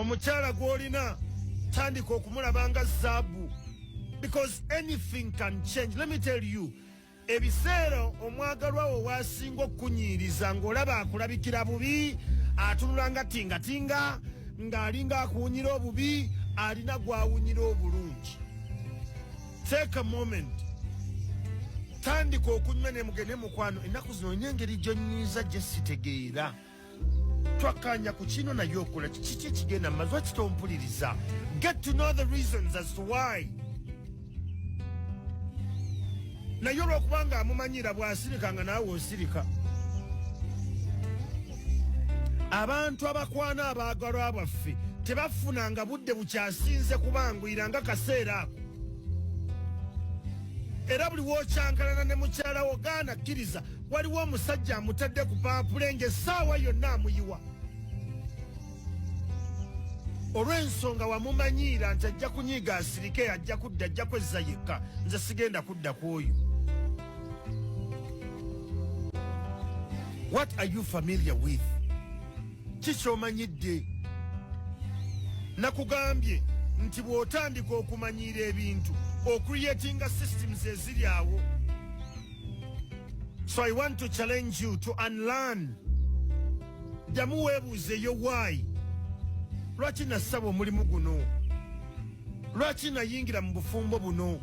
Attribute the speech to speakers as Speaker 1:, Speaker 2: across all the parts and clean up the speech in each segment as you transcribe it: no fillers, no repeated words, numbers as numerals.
Speaker 1: Omukyala gw'olina tandika okumulabanga zaabu, because anything can change. Let me tell you, ebiseera omwagalwa wo wasinga okunyiriza ng'olaba akulabikira bubi, atunula nga tingatinga, ng'alinga akuwunyira obubi, alina gwawunyira obulungi. Take a moment. Tandika okunywa ne mugende mukwano, ennaku zino olina engeri gy'onnyiza gye sitegeera. Twakanya ku kino naye okola kiki ekigenda mu mazzi, lwaki tompuliriza? Get to know the reasons as to why. Naye olw'okubanga amumanyira bw'asirika nga naawe osirika. Abantu abakwana abaagalwa baffe tebafunanga budde bukyasinze kubanguyira nga kaseera ako. Era buli w'okyankalana ne mukyala wo gaana kkiriza, waliwo omusajja amutadde ku paapule ng'essaawa yonna amuyiwa. Olw'ensonga wamumanyiira nti ajja kunyiiga asirike, ajja kudda, ajja kwezza yekka, nze sigenda kudda kw'oyo. What are you familiar with? Kikyomanyidde. Nakugambye nti bw'otandika okumanyiira ebintu, ocreating systems eziri awo. So I want to challenge you to unlearn. Ddamu weebuuzeyo why. Lwaki nasaba omulimu guno? Lwaki nayingira mu bufumbo buno?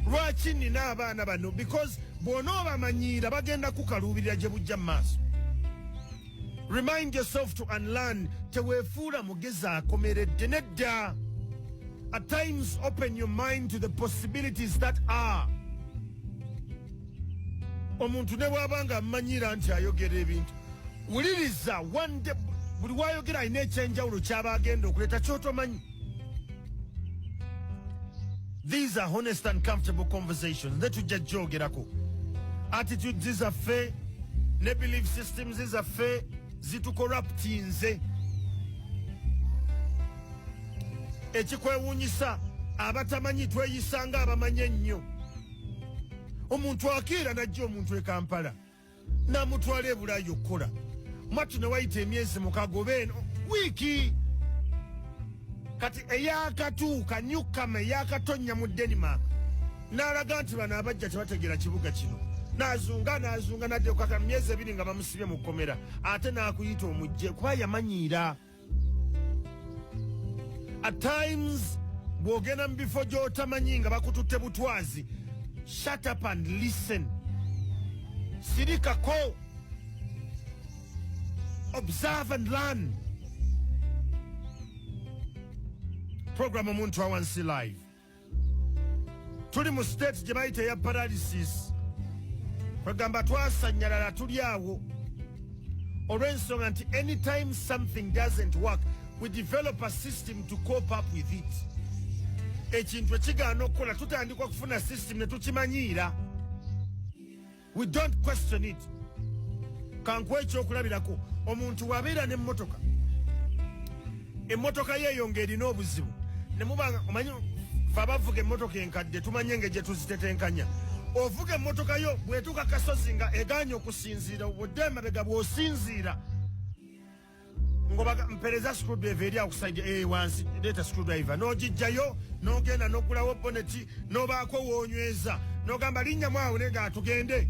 Speaker 1: Lwaki nina abaana bano? Because bw'onoobamanyiira bagenda kukaluubirira gye bujja mu maaso. Remind yourself to unlearn. Teweefuula mugezi akomeredde, nedda. At times open your mind to the possibilities that are. Omuntu ne bw'abanga amanyiira nti ayogera ebintu, wuliriza, one day buli wayogera alina ekyenjawulo ky'aba agenda okuleeta ky'otomanyi. These are honest and comfortable conversations. Ne tujja gyogerako. Attitudes zaffe ne belief systems zaffe zitukorruptinze. Ekikwewuunyisa, abatamanyi tweyisanga abamanyi ennyo. Omuntu akiira n'ajja omuntu e Kampala n'amutwala e Bulaaya okukola. Mwattu ne wayita emyezi mukaaga oba eno wiiki. Kati eyakatuuka Newcam eyakatonnya mu Denmark n'alaga nti bano abajja tebategeera kibuga kino. N'azunga n'adde okaka myezi ebiri nga bamusibye mu kkomera, ate n'akuyita omujje kuba yamanyiira. At times bw'ogenda mu bifo gy'otamanyi nga bakututte butwazi, shut up and listen. Sirikako. Observe and learn. Program Omuntu Awansi Live. Tuli mu state gye bayita eya paralysis. Kwegamba twasanyalala tuli awo. Olw'ensonga nti anytime something doesn't work, we develop a system to cope up with it. Ekintu ekigaana okukola tutandika kufuna system ne tukimanyiira. We don't question it. Kankuwa ekyokulabirako, omuntu wabeera n'emmotoka, emmotoka yeeyo ng'erina obuzibu, ne mubanga omanyi fe abavuga emmotoka enkadde tumanye ng'egye tuzitetenkanya. Ovuga emmotoka yo bw'etuuka kasozi nga egaanye okusinziira, obudde emabega bw'osinziira ngoba mpereza screwdriver eri akusajja wansi, leeta screwdriver n'ogijjayo n'ogenda n'oggulawo boneti n'obaako woonyweza n'ogamba linnyamu awo nga tugende.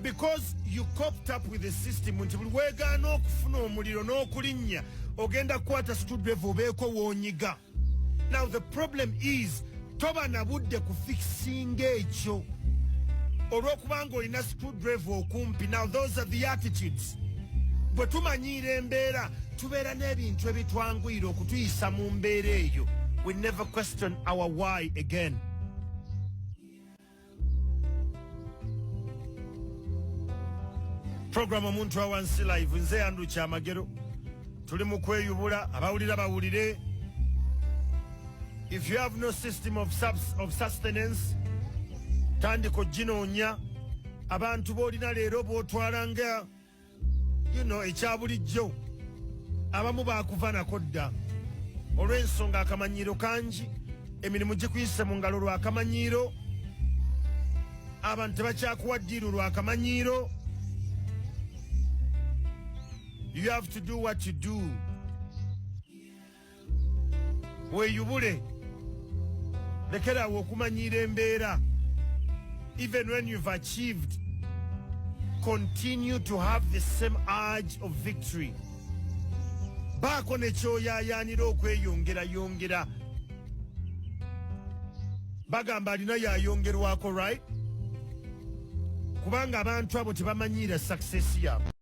Speaker 1: Because you coped up with the system, nti buli weegaana okufuna omuliro n'okulinnya ogenda kukwata screwdriver obeeko woonyiga. Now the problem is toba na budde kufikisinga ekyo olw'okubanga olina screwdriver okumpi. Now those are the attitudes. Bwe tumanyiira embeera tubeera n'ebintu ebitwanguyira okutuyisa mu mbeera eyo. We never question our why again. Program Omuntu Awansi Live, nze Andrew Kyamagero. Tuli mu kweyubula, abawulira bawulire. If you have no system of sustenance, tandika oginoonya. Abantu boolina leero b'otwala nga ekyabulijjo, abamu baakuva nako dda. Olw'ensonga akamanyiiro kangi, emirimu gikuyise mu ngalo lw'akamanyiiro, abantu tebakyakuwa ddiiru lw'akamanyiiro. You have to do what you do. Weeyubule. Lekerawo okumanyira embeera. Even when you've achieved, continue to have the same urge of victory. Baako ne kyoyaayaanira okweyongera. Bagamba alina yayongerwako, right? Kubanga abantu abo tebamanyiira success yaabwe.